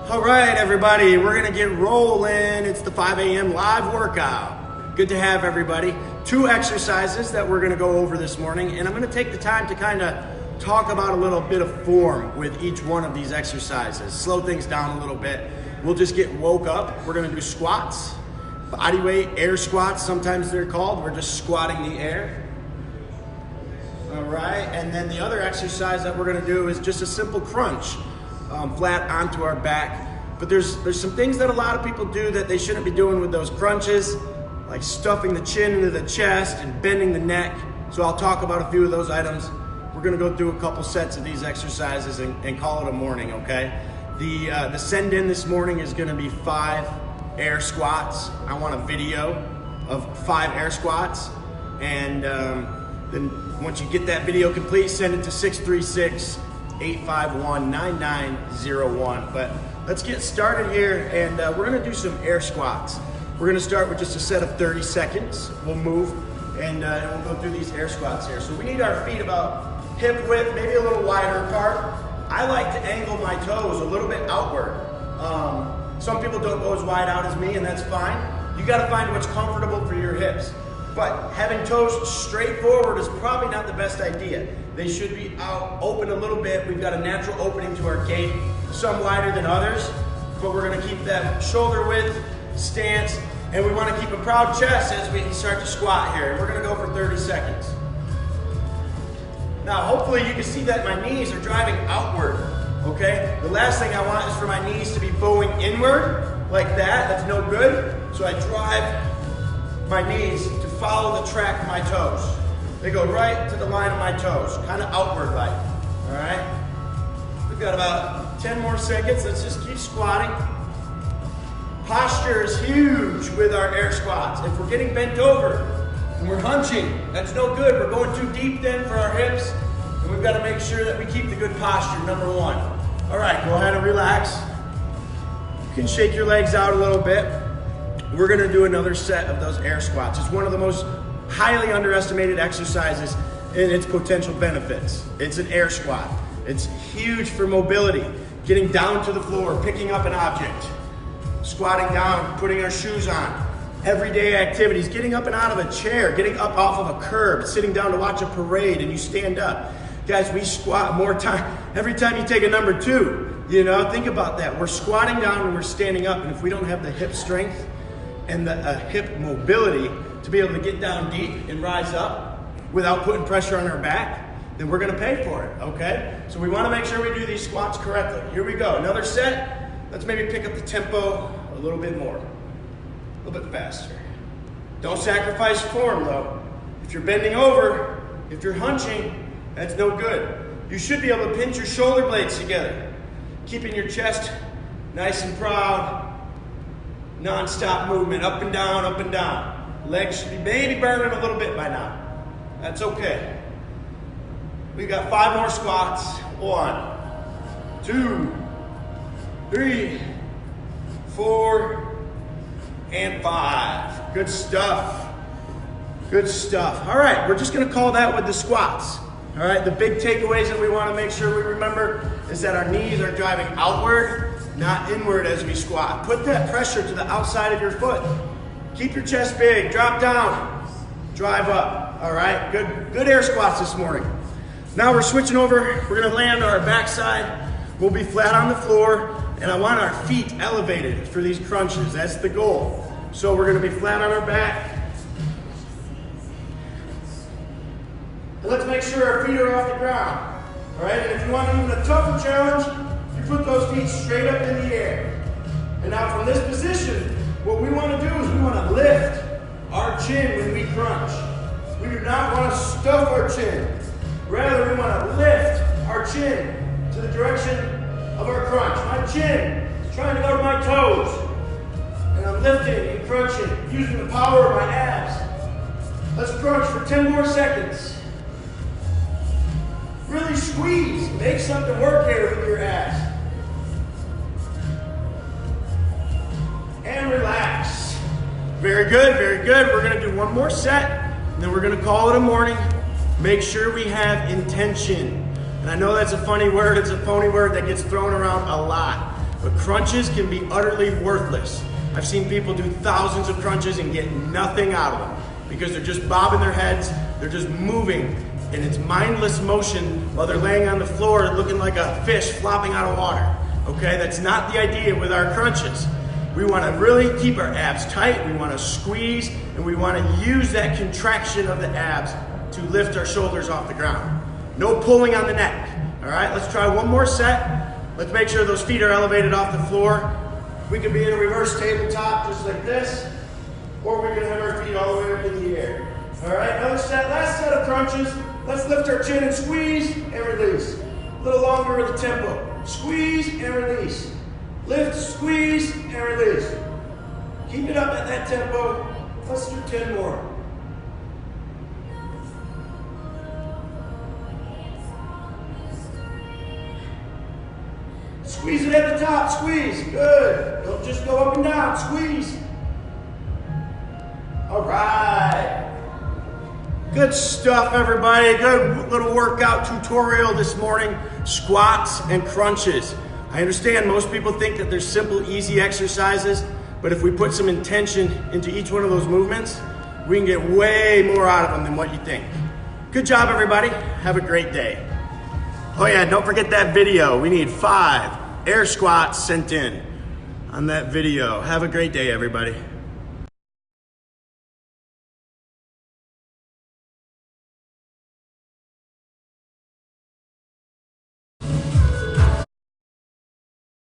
All right, everybody, we're gonna get rolling. It's the 5 a.m. live workout. Good to have everybody. 2 exercises that we're gonna go over this morning, and I'm gonna take the time to kind of talk about a little bit of form with each one of these exercises. Slow things down a little bit. We'll just get woke up. We're gonna do squats, body weight, air squats, sometimes they're called. We're just squatting the air. All right, and then the other exercise that we're gonna do is just a simple crunch. Flat onto our back. But there's some things that a lot of people do that they shouldn't be doing with those crunches, like stuffing the chin into the chest and bending the neck. So I'll talk about a few of those items. We're gonna go through a couple sets of these exercises and call it a morning, okay? The send in this morning is gonna be 5 air squats. I want a video of 5 air squats. And then once you get that video complete, send it to 636-851-9901. But let's get started here, and we're gonna do some air squats. We're gonna start with just a set of 30 seconds. We'll move, and we'll go through these air squats here. So we need our feet about hip width, maybe a little wider apart. I like to angle my toes a little bit outward. Some people don't go as wide out as me, and that's fine. You gotta find what's comfortable for your hips. But having toes straight forward is probably not the best idea. They should be out open a little bit. We've got a natural opening to our gait, some wider than others, but we're gonna keep that shoulder width stance, and we wanna keep a proud chest as we start to squat here. We're gonna go for 30 seconds. Now, hopefully you can see that my knees are driving outward, okay? The last thing I want is for my knees to be bowing inward like that. That's no good. So I drive my knees to follow the track of my toes. They go right to the line of my toes, kind of outward like, all right? We've got about 10 more seconds. Let's just keep squatting. Posture is huge with our air squats. If we're getting bent over and we're hunching, that's no good. We're going too deep then for our hips, and we've got to make sure that we keep the good posture, number 1. All right, go ahead and relax. You can shake your legs out a little bit. We're gonna do another set of those air squats. It's one of the most highly underestimated exercises in its potential benefits. It's an air squat. It's huge for mobility, getting down to the floor, picking up an object, squatting down, putting our shoes on, everyday activities, getting up and out of a chair, getting up off of a curb, sitting down to watch a parade and you stand up. Guys, we squat more time, every time you take a number 2, you know, think about that. We're squatting down when we're standing up, and if we don't have the hip strength and the hip mobility to be able to get down deep and rise up without putting pressure on our back, then we're gonna pay for it, okay? So we wanna make sure we do these squats correctly. Here we go, another set. Let's maybe pick up the tempo a little bit more, a little bit faster. Don't sacrifice form though. If you're bending over, if you're hunching, that's no good. You should be able to pinch your shoulder blades together, keeping your chest nice and proud. Non-stop movement, up and down, up and down. Legs should be maybe burning a little bit by now. That's okay. We got 5 more squats. 1, 2, 3, 4, and 5. Good stuff. Good stuff. All right, we're just gonna call that with the squats. All right, the big takeaways that we wanna make sure we remember is that our knees are driving outward, not inward as we squat. Put that pressure to the outside of your foot. Keep your chest big, drop down, drive up. All right, good air squats this morning. Now we're switching over. We're gonna land on our backside. We'll be flat on the floor, and I want our feet elevated for these crunches. That's the goal. So we're gonna be flat on our back. And let's make sure our feet are off the ground. All right, and if you want even a tougher challenge, put those feet straight up in the air. And now from this position, what we want to do is we want to lift our chin when we crunch. We do not want to stuff our chin. Rather, we want to lift our chin to the direction of our crunch. My chin is trying to go to my toes. And I'm lifting and crunching, using the power of my abs. Let's crunch for 10 more seconds. Really squeeze. Make something work here with your abs. And relax. Very good, very good. We're gonna do one more set, and then we're gonna call it a morning. Make sure we have intention. And I know that's a funny word, it's a phony word that gets thrown around a lot. but crunches can be utterly worthless. I've seen people do thousands of crunches and get nothing out of them because they're just bobbing their heads, they're just moving, and it's mindless motion while they're laying on the floor looking like a fish flopping out of water. Okay, that's not the idea with our crunches. We want to really keep our abs tight, we want to squeeze, and we want to use that contraction of the abs to lift our shoulders off the ground. No pulling on the neck. All right, let's try one more set. Let's make sure those feet are elevated off the floor. We could be in a reverse tabletop just like this, or we can have our feet all the way up in the air. All right, another set, last set of crunches. Let's lift our chin and squeeze and release. A little longer with the tempo. Squeeze and release. Lift, squeeze, and release. Keep it up at that tempo. Let's do 10 more. Squeeze it at the top, squeeze, good. Don't just go up and down, squeeze. All right. Good stuff, everybody. Good little workout tutorial this morning. Squats and crunches. I understand most people think that they're simple, easy exercises, but if we put some intention into each one of those movements, we can get way more out of them than what you think. Good job, everybody. Have a great day. Oh yeah, don't forget that video. We need 5 air squats sent in on that video. Have a great day, everybody.